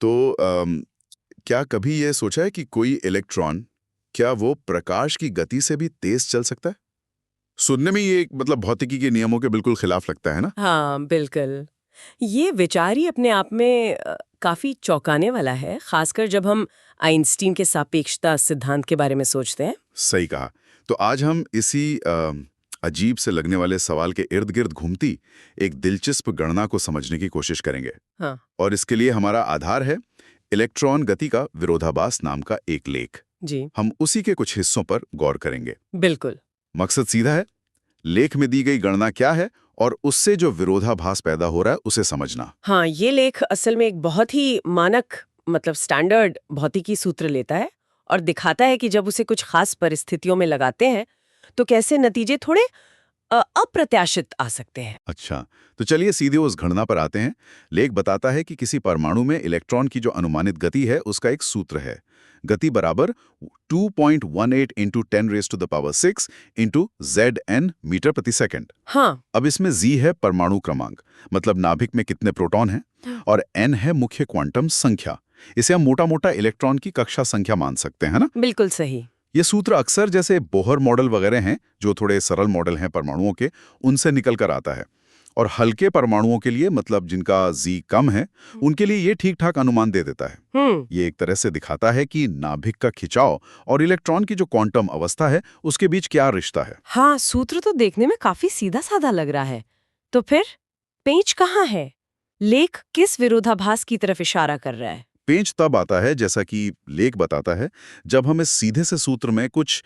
तो क्या कभी ये सोचा है कि कोई इलेक्ट्रॉन, क्या वो प्रकाश की गति से भी तेज चल सकता है? सुनने में ये मतलब भौतिकी के नियमों के बिल्कुल खिलाफ लगता है ना? हाँ, बिल्कुल। ये विचार ही अपने आप में काफी चौंकाने वाला है, खासकर जब हम आइंस्टीन के सापेक्षता सिद्धांत के बारे में सोचते हैं। सही कहा। तो आज हम इसी अजीब से लगने वाले सवाल के इर्द गिर्द घूमती एक दिलचस्प गणना को समझने की कोशिश करेंगे। हाँ, और इसके लिए हमारा आधार है इलेक्ट्रॉन गति का विरोधाभास नाम का एक लेख। जी, हम उसी के कुछ हिस्सों पर गौर करेंगे। बिल्कुल। मकसद सीधा है, लेख में दी गई गणना क्या है और उससे जो विरोधाभास पैदा हो रहा है उसे समझना। हाँ, ये लेख असल में एक बहुत ही मानक मतलब स्टैंडर्ड भौतिकी सूत्र लेता है और दिखाता है कि जब उसे कुछ खास परिस्थितियों में लगाते हैं, तो कैसे नतीजे थोड़े अप्रत्याशित आ सकते हैं। अच्छा, तो चलिए सीधे उस गणना पर आते हैं। लेख बताता है कि किसी परमाणु में इलेक्ट्रॉन की जो अनुमानित गति है उसका एक सूत्र है। गति बराबर 2.18 इंटू 10⁻⁶ इंटू Zn मीटर प्रति सेकंड। हाँ, अब इसमें Z है परमाणु क्रमांक, मतलब नाभिक में कितने प्रोटॉन हैं, और N है मुख्य क्वांटम संख्या। इसे हम मोटा-मोटा इलेक्ट्रॉन की कक्षा संख्या मान सकते हैं ना? बिल्कुल सही। ये सूत्र अक्सर जैसे बोहर मॉडल वगैरह हैं, जो थोड़े सरल मॉडल हैं परमाणुओं के, उनसे निकल कर आता है। और हल्के परमाणुओं के लिए, मतलब जिनका Z कम है, उनके लिए ये ठीक-ठाक अनुमान दे देता है। हम्म। ये एक तरह से दिखाता है कि नाभिक का खिंचाव और इलेक्ट्रॉन की जो क्वांटम अवस्था है, उसके बीच क्या रिश्ता है। हाँ, सूत्र तो देखने में काफी सीधा साधा लग रहा है। तो फिर पेंच कहाँ है? लेख किस विरोधाभास की तरफ इशारा कर रहा है? पेंच तब आता है, जैसा कि लेख बताता है, जब हम इस सीधे से सूत्र में कुछ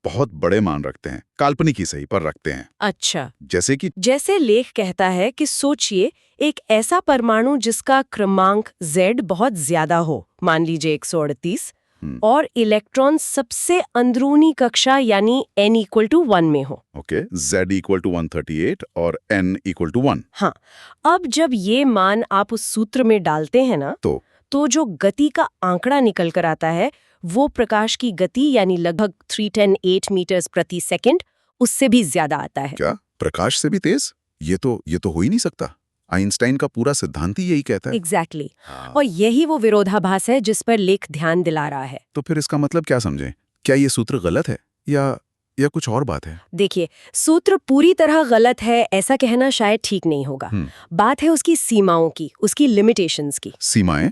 बहुत बड़े मान रखते हैं, काल्पनिक ही सही पर रखते हैं। अच्छा, जैसे कि जैसे लेख कहता है कि सोचिए एक ऐसा परमाणु जिसका क्रमांक Z बहुत ज्यादा हो, मान लीजिए 138, हम्म, और इलेक्ट्रॉन सबसे अंदरूनी कक्षा यानी n=1 में हो। ओके, Z इक्वल टू 138 और N इक्वल टू 1। हाँ, अब जब ये मान आप उस सूत्र में डालते हैं ना, तो जो गति का आंकड़ा निकल कर आता है वो प्रकाश की गति यानी लगभग 310 मीटर्स प्रति सेकंड उससे भी ज्यादा आता है। क्या प्रकाश से भी तेज? ये तो हो ही नहीं सकता। आइंस्टाइन का पूरा सिद्धांत ही यही कहता है। एग्जैक्टली हाँ। और यही वो विरोधाभास है जिस पर लेख ध्यान दिला रहा है। तो फिर इसका मतलब क्या समझें? क्या ये सूत्र गलत है या कुछ और बात है? देखिए, सूत्र पूरी तरह गलत है ऐसा कहना शायद ठीक नहीं होगा। बात है उसकी सीमाओं की, उसकी लिमिटेशंस की। सीमाएं?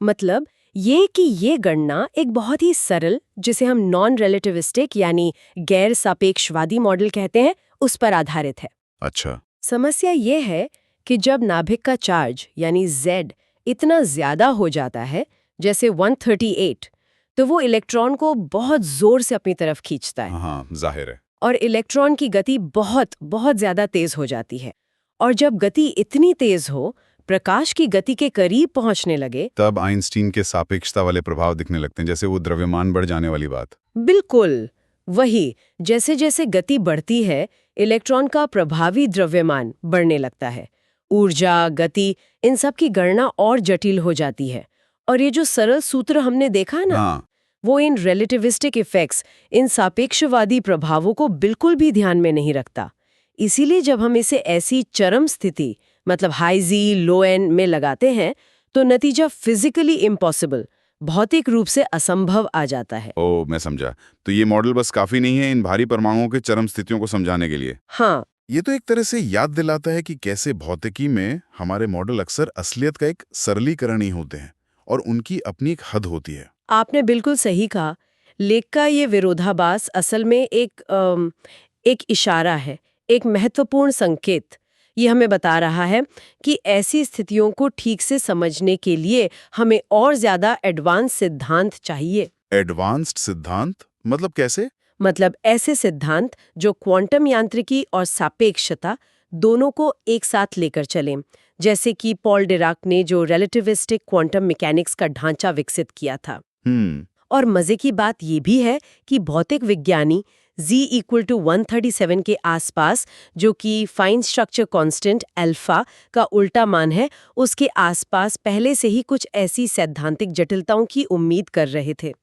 मतलब ये कि ये गणना एक बहुत ही सरल, जिसे हम नॉन रिलेटिविस्टिक यानी गैर सापेक्षवादी मॉडल कहते हैं, उस पर आधारित है। अच्छा। समस्या ये है कि जब नाभिक का चार्ज यानी Z इतना ज्यादा हो जाता है, जैसे 138, तो वो इलेक्ट्रॉन को बहुत जोर से अपनी तरफ खींचता है हाँ, जाहिर है। और इलेक्ट्रॉन की गति बहुत बहुत ज्यादा तेज हो जाती है। और जब गति इतनी तेज हो, प्रकाश की गति के करीब पहुंचने लगे, तब आइंस्टीन के सापेक्षता वाले प्रभाव दिखने लगते हैं, जैसे वो द्रव्यमान बढ़ जाने वाली बात। बिल्कुल वही, जैसे जैसे गति बढ़ती है इलेक्ट्रॉन का प्रभावी द्रव्यमान बढ़ने लगता है। ऊर्जा, गति, इन सब की गणना और जटिल हो जाती है। और ये जो सरल सूत्र हमने देखा ना, हाँ। वो इन रिलेटिविस्टिक इफेक्ट्स, इन सापेक्षवादी प्रभावों को बिल्कुल भी ध्यान में नहीं रखता। इसीलिए जब हम इसे ऐसी चरम स्थिति मतलब हाई जी लो एन में लगाते हैं, तो नतीजा फिजिकली इम्पॉसिबल, भौतिक रूप से असंभव आ जाता है। ओ, मैं समझा। तो ये मॉडल बस काफी नहीं है इन भारी परमाणुओं के चरम स्थितियों को समझाने के लिए। हाँ, ये तो एक तरह से याद दिलाता है कि कैसे भौतिकी में हमारे मॉडल अक्सर असलियत का एक सरलीकरण ही होते हैं और उनकी अपनी एक हद होती है। आपने बिल्कुल सही कहा। लेख का ये विरोधाभास असल में एक इशारा है, एक महत्वपूर्ण संकेत। ये हमें बता रहा है कि ऐसी स्थितियों को ठीक से समझने के लिए हमें और ज्यादा एडवांस सिद्धांत चाहिए। एडवांस्ड सिद्धांत? मतलब कैसे? मतलब ऐसे सिद्धांत जो क्वांटम यांत्रिकी और सापेक्षता दोनों को एक साथ लेकर चलें, जैसे कि पॉल डिराक ने जो रिलेटिविस्टिक क्वांटम मैकेनिक्स का ढांचा विकसित किया था। और मजे की बात ये भी है कि भौतिक विज्ञानी Z=137 के आसपास, जो कि फाइन स्ट्रक्चर कांस्टेंट अल्फा का उल्टा मान है, उसके आसपास पहले से ही कुछ ऐसी सैद्धांतिक जटिलताओं की उम्मीद कर रहे थे,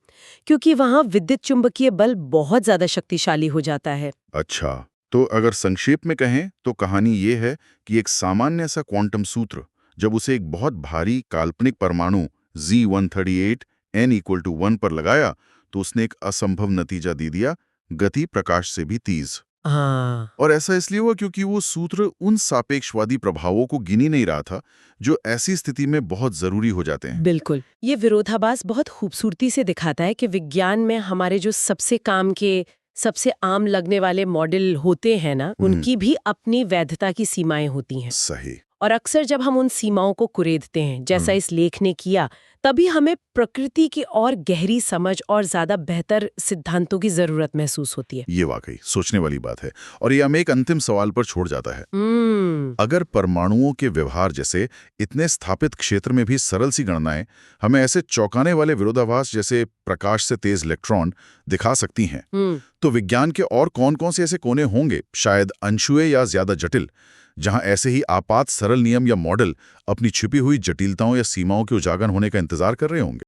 क्योंकि वहां विद्युत चुंबकीय बल बहुत ज्यादा शक्तिशाली हो जाता है। अच्छा, तो अगर संक्षेप में कहें तो कहानी ये है कि एक सामान्य सा क्वांटम सूत्र जब उसे एक बहुत भारी काल्पनिक परमाणु Z138 n=1 पर लगाया तो उसने एक असंभव नतीजा दे दिया, गति प्रकाश से भी तेज। हाँ, और ऐसा इसलिए हुआ क्योंकि वो सूत्र उन सापेक्षवादी प्रभावों को गिन ही नहीं रहा था जो ऐसी स्थिति में बहुत जरूरी हो जाते हैं। बिल्कुल। ये विरोधाभास बहुत खूबसूरती से दिखाता है कि विज्ञान में हमारे जो सबसे काम के, सबसे आम लगने वाले मॉडल होते हैं ना, उनकी भी अपनी वैधता की सीमाएं होती हैं। सही। और अक्सर जब हम उन सीमाओं को कुरेदते हैं, जैसा इस लेख ने किया, तभी हमें प्रकृति की और गहरी समझ और ज्यादा बेहतर सिद्धांतों की जरूरत महसूस होती है। ये वाकई सोचने वाली बात है और ये हमें एक अंतिम सवाल पर छोड़ जाता है। अगर परमाणुओं के व्यवहार जैसे इतने स्थापित क्षेत्र में भी सरल सी गणनाएं हमें ऐसे चौंकाने वाले विरोधाभास जैसे प्रकाश से तेज इलेक्ट्रॉन दिखा सकती हैं, तो विज्ञान के और कौन-कौन से ऐसे कोने होंगे, शायद अनछुए या ज्यादा जटिल, जहां ऐसे ही आपात सरल नियम या मॉडल अपनी छिपी हुई जटिलताओं या सीमाओं के उजागर होने का इंतजार कर रहे होंगे।